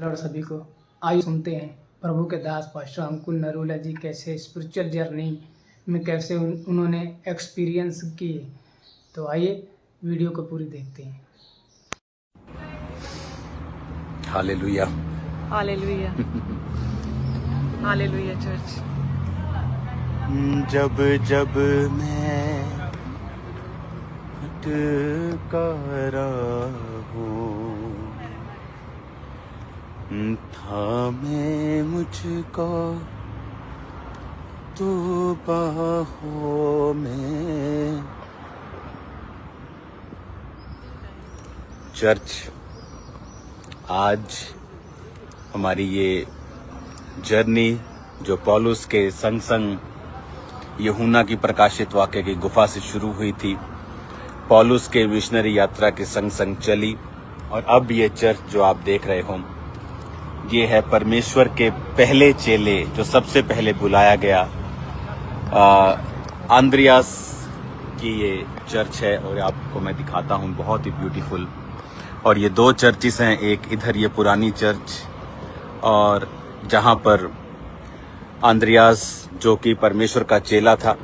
और सभी को आइए सुनते हैं प्रभु के दास पास्टर अंकुल नरोला जी कैसे स्पिरिचुअल जर्नी में कैसे उन्होंने एक्सपीरियंस किए। तो आइए वीडियो को पूरी देखते हैं। Hallelujah, hallelujah, hallelujah church. जब जब मैं भटका हूँ, थामे मुझको तू बाहों में। चर्च, आज हमारी ये जर्नी जो पौलुस के संग संग यूहन्ना की प्रकाशित वाक्य की गुफा से शुरू हुई थी, पौलुस के मिशनरी यात्रा के संग संग चली, और अब ये चर्च जो आप देख रहे हो, ये है परमेश्वर के पहले चेले जो सबसे पहले बुलाया गया आंद्रियास की ये चर्च है। और आपको मैं दिखाता हूँ, बहुत ही ब्यूटीफुल। और ये दो चर्चिस हैं, एक इधर ये पुरानी चर्च, और जहाँ पर आंद्रियास जो कि परमेश्वर का चेला था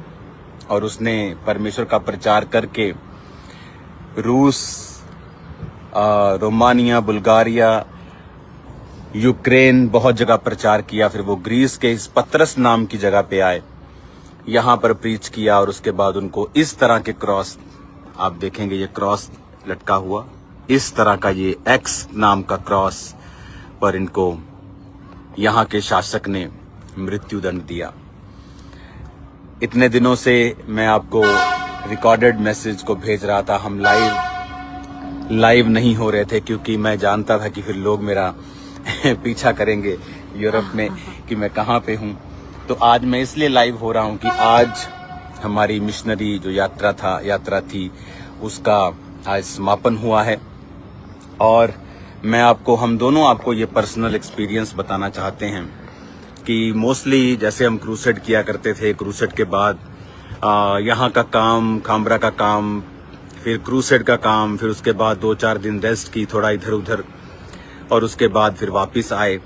और उसने परमेश्वर का प्रचार करके रूस, रोमानिया, बुल्गारिया, यूक्रेन बहुत जगह प्रचार किया। फिर वो ग्रीस के इस पतरस नाम की जगह पे आए, यहाँ पर प्रीच किया, और उसके बाद उनको इस तरह के क्रॉस, आप देखेंगे ये क्रॉस लटका हुआ, इस तरह का ये एक्स नाम का क्रॉस पर इनको यहाँ के शासक ने मृत्युदंड दिया। इतने दिनों से मैं आपको रिकॉर्डेड मैसेज को भेज रहा था, हम लाइव नहीं हो रहे थे क्योंकि मैं जानता था कि फिर लोग मेरा पीछा करेंगे यूरोप में कि मैं कहाँ पे हूँ। तो आज मैं इसलिए लाइव हो रहा हूँ कि आज हमारी मिशनरी जो यात्रा थी उसका आज समापन हुआ है, और हम दोनों आपको ये पर्सनल एक्सपीरियंस बताना चाहते हैं कि मोस्टली जैसे हम क्रूसेड किया करते थे, क्रूसेड के बाद यहाँ का काम, खामरा का काम, फिर क्रूसेड का काम, फिर उसके बाद 2-4 दिन रेस्ट की, थोड़ा इधर उधर, और उसके बाद फिर वापस आए।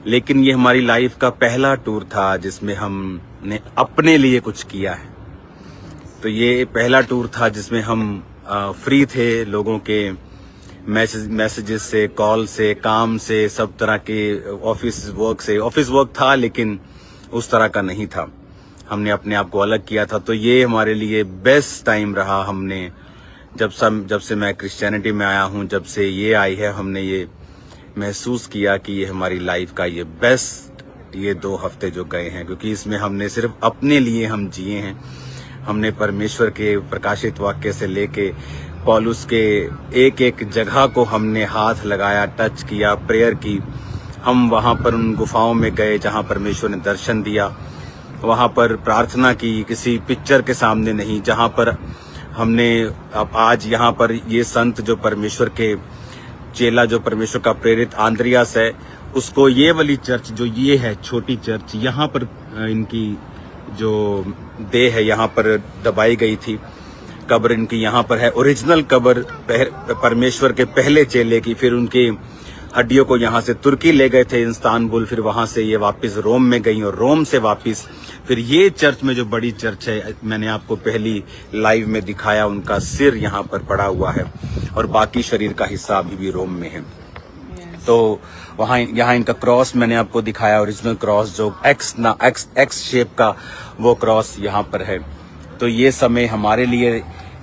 लेकिन ये हमारी लाइफ का पहला टूर था जिसमें हमने अपने लिए कुछ किया है। तो ये पहला टूर था जिसमें हम फ्री थे लोगों के मैसेजेस से, कॉल से, काम से, सब तरह के ऑफिस वर्क था, लेकिन उस तरह का नहीं था। हमने अपने आप को अलग किया था। तो ये हमारे लिए बेस्ट टाइम रहा। हमने जब से मैं क्रिश्चियनिटी में आया हूँ, जब से ये आई है, हमने ये महसूस किया कि ये हमारी लाइफ का ये बेस्ट ये 2 हफ्ते जो गए हैं, क्योंकि इसमें हमने सिर्फ अपने लिए हम जिए हैं। हमने परमेश्वर के प्रकाशित वाक्य से लेके पौलुस के एक एक जगह को हमने हाथ लगाया, टच किया, प्रेयर की। हम वहाँ पर उन गुफाओं में गए जहाँ परमेश्वर ने दर्शन दिया, वहाँ पर प्रार्थना की, किसी पिक्चर के सामने नहीं, जहाँ पर हमने अब आज यहाँ पर ये संत जो परमेश्वर के चेला, जो परमेश्वर का प्रेरित आंद्रियास है, उसको ये वाली चर्च जो ये है छोटी चर्च, यहाँ पर इनकी जो देह है यहाँ पर दबाई गई थी, कब्र इनकी यहाँ पर है, ओरिजिनल कब्र परमेश्वर के पहले चेले की। फिर उनकी हड्डियों को यहाँ से तुर्की ले गए थे, इस्तांबुल, फिर वहां से ये वापस रोम में गई, और रोम से वापस फिर ये चर्च में जो बड़ी चर्च है, मैंने आपको पहली लाइव में दिखाया, उनका सिर यहाँ पर पड़ा हुआ है और बाकी शरीर का हिस्सा अभी भी रोम में है। तो यहाँ इनका क्रॉस मैंने आपको दिखाया, ओरिजिनल क्रॉस जो एक्स शेप का वो क्रॉस यहाँ पर है। तो ये समय हमारे लिए,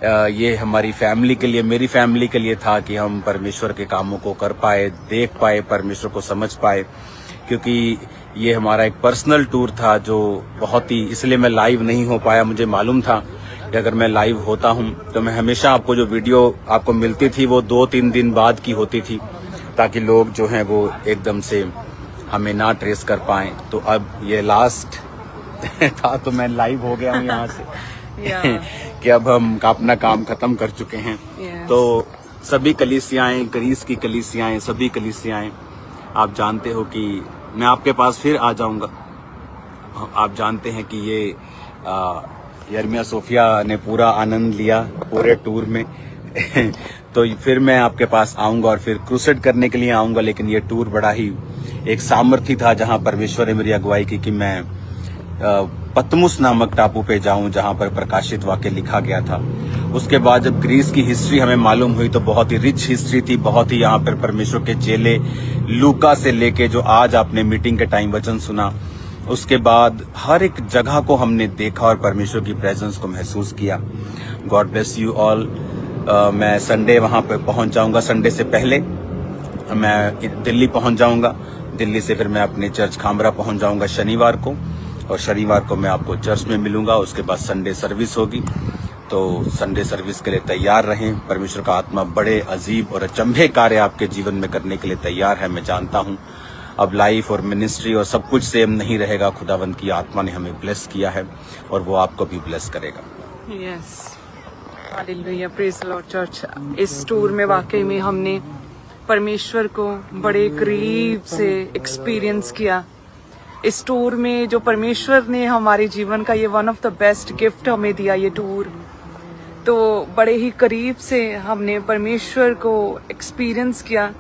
ये हमारी फैमिली के लिए, मेरी फैमिली के लिए था कि हम परमेश्वर के कामों को कर पाए, देख पाए, परमेश्वर को समझ पाए, क्योंकि ये हमारा एक पर्सनल टूर था जो बहुत ही, इसलिए मैं लाइव नहीं हो पाया। मुझे मालूम था कि अगर मैं लाइव होता हूं तो मैं हमेशा आपको जो वीडियो आपको मिलती थी वो 2-3 दिन बाद की होती थी, ताकि लोग जो हैं वो एकदम से हमें ना ट्रेस कर पाएं। तो अब ये लास्ट था, तो मैं लाइव हो गया हूँ यहाँ से कि अब हम अपना काम खत्म कर चुके हैं। तो सभी कलीसियाएं, ग्रीस की कलीसियाएं, सभी कलीसियाएं, आप जानते हो कि मैं आपके पास फिर आ जाऊंगा। आप जानते हैं कि ये यर्मिया सोफिया ने पूरा आनंद लिया पूरे टूर में तो फिर मैं आपके पास आऊंगा और फिर क्रूसेड करने के लिए आऊंगा। लेकिन ये टूर बड़ा ही एक सामर्थ्य था जहां परमेश्वर ने मेरी अगुवाई की कि मैं पतमुस नामक टापू पे जाऊं जहां पर प्रकाशित वाक्य लिखा गया था। उसके बाद जब ग्रीस की हिस्ट्री हमें मालूम हुई तो बहुत ही रिच हिस्ट्री थी, बहुत ही यहाँ पर परमेश्वर के चेले लूका से लेके जो आज आपने मीटिंग के टाइम वचन सुना, उसके बाद हर एक जगह को हमने देखा और परमेश्वर की प्रेजेंस को महसूस किया। God bless you all. मैं संडे वहां पर पहुंच जाऊंगा। संडे से पहले मैं दिल्ली पहुंच जाऊंगा। दिल्ली से फिर मैं अपने चर्च खामरा पहुंच जाऊंगा शनिवार को, और शनिवार को मैं आपको चर्च में मिलूंगा। उसके बाद संडे सर्विस होगी, तो संडे सर्विस के लिए तैयार रहें। परमेश्वर का आत्मा बड़े अजीब और अचंभे कार्य आपके जीवन में करने के लिए तैयार है। मैं जानता हूं अब लाइफ और मिनिस्ट्री और सब कुछ सेम नहीं रहेगा। खुदावंत की आत्मा ने हमें ब्लेस किया है और वो आपको भी ब्लेस करेगा। Yes, hallelujah, praise the Lord church. इस टूर में वाकई में हमने परमेश्वर को बड़े करीब से एक्सपीरियंस किया। इस टूर में जो परमेश्वर ने हमारे जीवन का ये one of the best gift हमें दिया, ये टूर, तो बड़े ही करीब से हमने परमेश्वर को एक्सपीरियंस किया।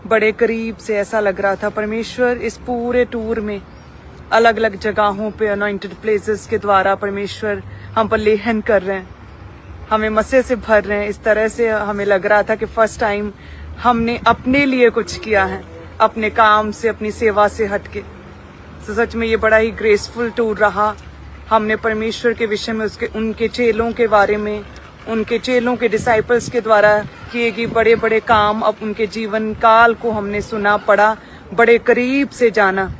बड़े करीब से ऐसा लग रहा था परमेश्वर इस पूरे टूर में अलग अलग जगहों पे अनॉइंटेड प्लेसेस के द्वारा परमेश्वर हम पर लेहन कर रहे हैं, हमें मसे से भर रहे हैं। इस तरह से हमें लग रहा था कि फर्स्ट टाइम हमने अपने लिए कुछ किया है, अपने काम से, अपनी सेवा से हटके। तो सच में ये बड़ा ही ग्रेसफुल टूर रहा। हमने परमेश्वर के विषय में, उनके चेलों के बारे में, उनके चेलों के डिसाइपल्स के द्वारा किए गए बड़े बड़े काम, अब उनके जीवन काल को हमने सुना, पढ़ा, बड़े करीब से जाना।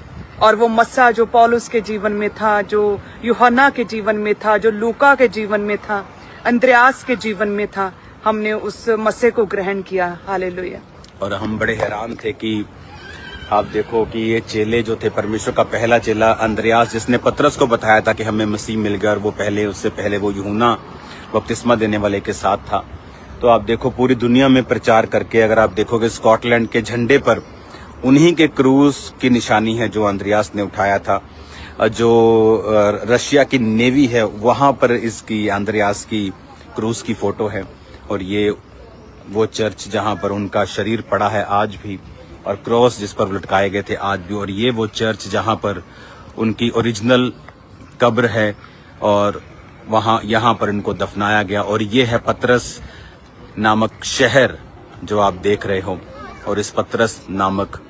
और वो मस्सा जो पौलुस के जीवन में था, जो यूहन्ना के जीवन में था, जो लूका के जीवन में था, अंद्रयास के जीवन में था, हमने उस मस्से को ग्रहण किया। हालेलुया। और हम बड़े हैरान थे कि आप देखो कि ये चेले जो थे, परमेश्वर का पहला चेला अंद्रयास, जिसने पतरस को बताया था कि हमें मसीह मिल गया, और वो उससे पहले वो यूहन्ना बपतिस्मा देने वाले के साथ था। तो आप देखो पूरी दुनिया में प्रचार करके, अगर आप देखोगे स्कॉटलैंड के झंडे पर उन्हीं के क्रूज की निशानी है जो अंद्रयास ने उठाया था। जो रशिया की नेवी है वहां पर इसकी अंद्रयास की क्रूज की फोटो है। और ये वो चर्च जहां पर उनका शरीर पड़ा है आज भी, और क्रॉस जिस पर लटकाए गए थे आज भी। और ये वो चर्च जहां पर उनकी ओरिजिनल कब्र है और यहाँ पर इनको दफनाया गया। और ये है पतरस नामक शहर जो आप देख रहे हो, और इस पतरस नामक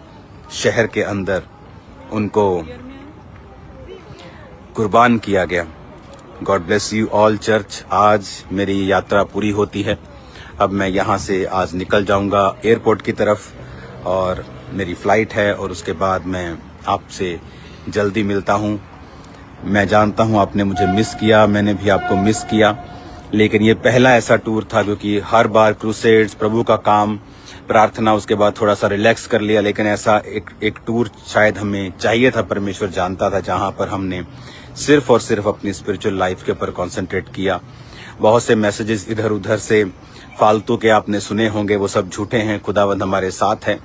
शहर के अंदर उनको कुर्बान किया गया। God bless you all church. आज मेरी यात्रा पूरी होती है। अब मैं यहाँ से आज निकल जाऊंगा एयरपोर्ट की तरफ, और मेरी फ्लाइट है, और उसके बाद मैं आपसे जल्दी मिलता हूँ। मैं जानता हूँ आपने मुझे मिस किया, मैंने भी आपको मिस किया, लेकिन ये पहला ऐसा टूर था, क्योंकि हर बार क्रूसेड्स, प्रभु का काम, प्रार्थना, उसके बाद थोड़ा सा रिलैक्स कर लिया। लेकिन ऐसा एक टूर शायद हमें चाहिए था, परमेश्वर जानता था, जहाँ पर हमने सिर्फ और सिर्फ अपनी स्पिरिचुअल लाइफ के ऊपर कॉन्सेंट्रेट किया। बहुत से मैसेजेस इधर उधर से फालतू के आपने सुने होंगे, वो सब झूठे हैं। खुदावंद हमारे साथ है।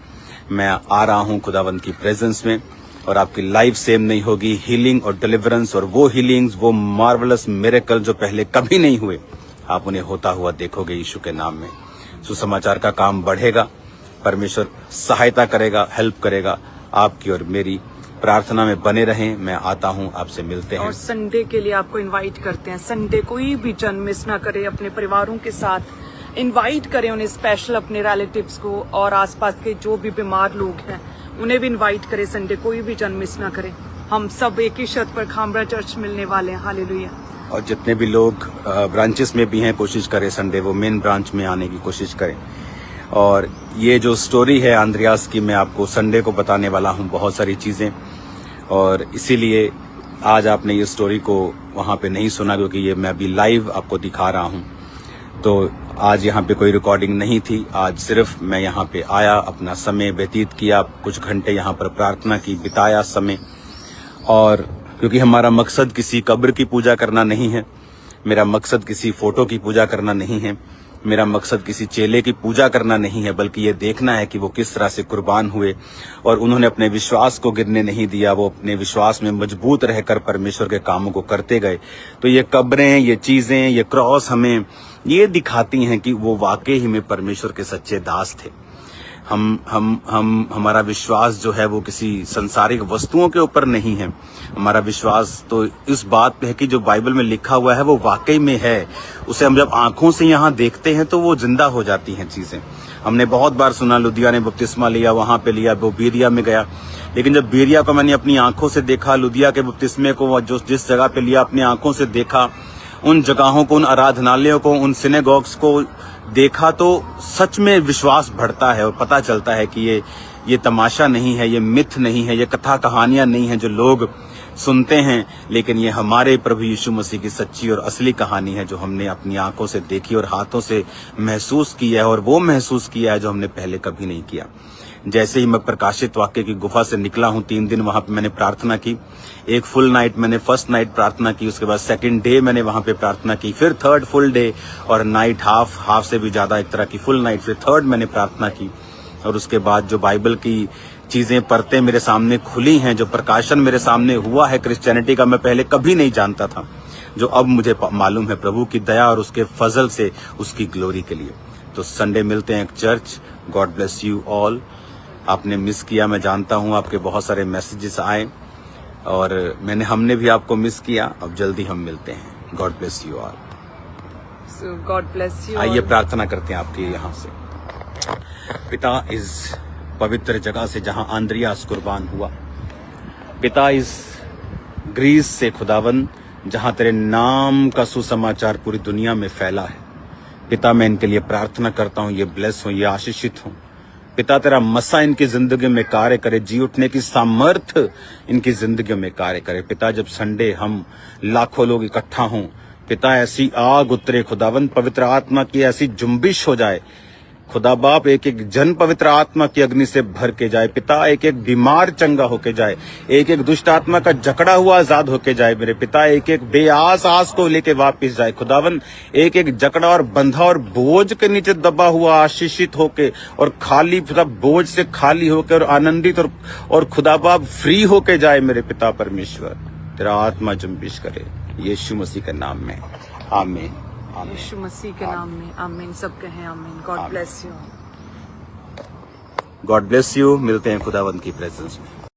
मैं आ रहा हूँ खुदावंद की प्रेजेंस में, और आपकी लाइफ सेम नहीं होगी। हीलिंग और डिलीवरेंस, और वो हीलिंग्स, वो मार्वलस मिरेकल जो पहले कभी नहीं हुए, आप उन्हें होता हुआ देखोगे यीशु के नाम में। सुसमाचार का काम बढ़ेगा, परमेश्वर सहायता करेगा, हेल्प करेगा आपकी और मेरी। प्रार्थना में बने रहें। मैं आता हूं, आपसे मिलते हैं। और संडे के लिए आपको इनवाइट करते हैं। संडे कोई भी जन मिस ना करे, अपने परिवारों के साथ इनवाइट करें उन्हें, स्पेशल अपने रिलेटिव्स को, और आसपास के जो भी बीमार लोग हैं उन्हें भी इनवाइट करें। संडे कोई भी जन मिस ना करे। हम सब एक ही छत पर खामरा चर्च मिलने वाले हैं। हालेलुया। और जितने भी लोग ब्रांचेस में भी हैं, कोशिश करें संडे वो मेन ब्रांच में आने की कोशिश करें। और ये जो स्टोरी है अंद्रयास की, मैं आपको संडे को बताने वाला हूँ बहुत सारी चीज़ें, और इसीलिए आज आपने ये स्टोरी को वहाँ पे नहीं सुना, क्योंकि ये मैं अभी लाइव आपको दिखा रहा हूँ। तो आज यहाँ पे कोई रिकॉर्डिंग नहीं थी। आज सिर्फ मैं यहाँ पे आया, अपना समय व्यतीत किया, कुछ घंटे यहाँ पर प्रार्थना की, बिताया समय। और क्योंकि हमारा मकसद किसी कब्र की पूजा करना नहीं है, मेरा मकसद किसी फोटो की पूजा करना नहीं है, मेरा मकसद किसी चेले की पूजा करना नहीं है, बल्कि ये देखना है कि वो किस तरह से कुर्बान हुए और उन्होंने अपने विश्वास को गिरने नहीं दिया। वो अपने विश्वास में मजबूत रहकर परमेश्वर के कामों को करते गए। तो ये कब्रें, ये चीजें, ये क्रॉस हमें ये दिखाती हैं कि वो वाकई ही में परमेश्वर के सच्चे दास थे। हमारा विश्वास जो है वो किसी संसारिक वस्तुओं के ऊपर नहीं है। हमारा विश्वास तो इस बात पे है कि जो बाइबल में लिखा हुआ है वो वाकई में है। उसे हम जब आंखों से यहाँ देखते हैं तो वो जिंदा हो जाती हैं चीजें। हमने बहुत बार सुना लुदिया ने बपतिस्मा लिया, वहां पे लिया, वो बेरिया में गया, लेकिन जब बेरिया को मैंने अपनी आंखों से देखा, लुदिया के बपतिस्मे को जो जिस जगह पे लिया अपनी आंखों से देखा, उन जगहों को, उन आराधनालयों को, उन सिनेगॉग्स को देखा, तो सच में विश्वास बढ़ता है और पता चलता है कि ये तमाशा नहीं है, ये मिथ नहीं है, ये कथा कहानियां नहीं है जो लोग सुनते हैं, लेकिन ये हमारे प्रभु यीशु मसीह की सच्ची और असली कहानी है जो हमने अपनी आंखों से देखी और हाथों से महसूस किया है, और वो महसूस किया है जो हमने पहले कभी नहीं किया। जैसे ही मैं प्रकाशित वाक्य की गुफा से निकला हूं, 3 दिन वहां पे मैंने प्रार्थना की। एक फुल नाइट मैंने फर्स्ट नाइट प्रार्थना की, उसके बाद सेकंड डे मैंने वहां पे प्रार्थना की, फिर थर्ड फुल डे और नाइट हाफ से भी ज्यादा एक तरह की फुल नाइट, फिर थर्ड मैंने प्रार्थना की। और उसके बाद जो बाइबल की चीजें परतें मेरे सामने खुली हैं, जो प्रकाशन मेरे सामने हुआ है क्रिश्चियनिटी का, मैं पहले कभी नहीं जानता था, जो अब मुझे मालूम है प्रभु की दया और उसके फजल से, उसकी ग्लोरी के लिए। तो संडे मिलते हैं एक church. God bless you all. आपने मिस किया, मैं जानता हूं, आपके बहुत सारे मैसेजेस आए और हमने भी आपको मिस किया। अब जल्दी हम मिलते हैं। God bless you all. So God bless you. आइए all. प्रार्थना करते हैं आपके यहाँ से। पिता, इस पवित्र जगह से जहां आंद्रियास कुर्बान हुआ, पिता इस ग्रीस से खुदावन जहां तेरे नाम का सुसमाचार पूरी दुनिया में फैला है, पिता मैं इनके लिए प्रार्थना करता हूं, ये ब्लेस हो, ये आशीषित हो। पिता तेरा मसा इनकी जिंदगी में कार्य करे, जी उठने की सामर्थ्य इनकी जिंदगी में कार्य करे। पिता जब संडे हम लाखों लोग इकट्ठा हों, पिता ऐसी आग उतरे खुदावन, पवित्र आत्मा की ऐसी जुम्बिश हो जाए खुदा बाप, एक एक जन पवित्र आत्मा की अग्नि से भर के जाए। पिता एक एक बीमार चंगा होके जाए, एक एक दुष्ट आत्मा का जकड़ा हुआ आजाद होके जाए। मेरे पिता एक एक बेआस आस को लेके वापिस जाए खुदावन, एक एक जकड़ा और बंधा और बोझ के नीचे दबा हुआ आशीषित होके और खाली, पिता बोझ से खाली होके और आनंदित और खुदा बाप फ्री होके जाए। मेरे पिता परमेश्वर तेरा आत्मा जुम्बिश करे यीशु मसीह के नाम में, आमीन। यीशु मसीह के नाम में आमीन। सब कहें आमीन। God bless you. God bless you. मिलते हैं खुदावंत की प्रेजेंस में।